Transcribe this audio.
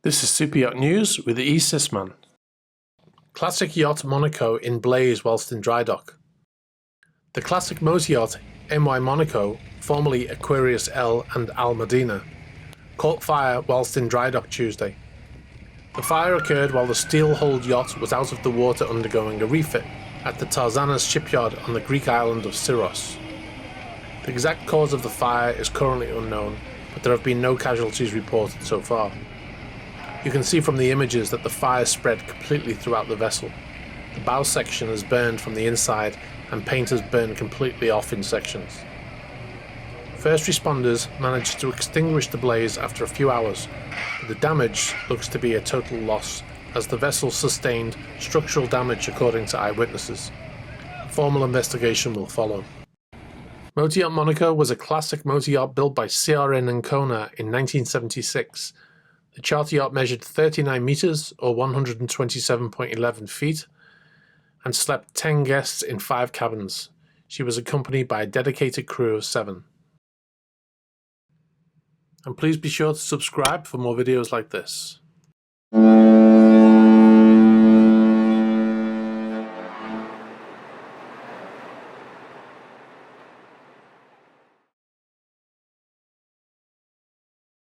This is Super Yacht News with the eSysman. Classic yacht Monaco in blaze whilst in dry dock. The classic motor yacht MY Monaco, formerly Aquarius L and Al Medina, caught fire whilst in dry dock Tuesday. The fire occurred while the steel-hulled yacht was out of the water undergoing a refit at the Tarzanas shipyard on the Greek island of Syros. The exact cause of the fire is currently unknown, but there have been no casualties reported so far. You can see from the images that the fire spread completely throughout the vessel. The bow section has burned from the inside and paint has burned completely off in sections. First responders managed to extinguish the blaze after a few hours, but the damage looks to be a total loss as the vessel sustained structural damage according to eyewitnesses. A formal investigation will follow. Motor Yacht Monaco was a classic motor yacht built by CRN and Kona in 1976. The charter yacht measured 39 meters or 127.11 feet and slept 10 guests in 5 cabins. She was accompanied by a dedicated crew of 7. And please be sure to subscribe for more videos like this.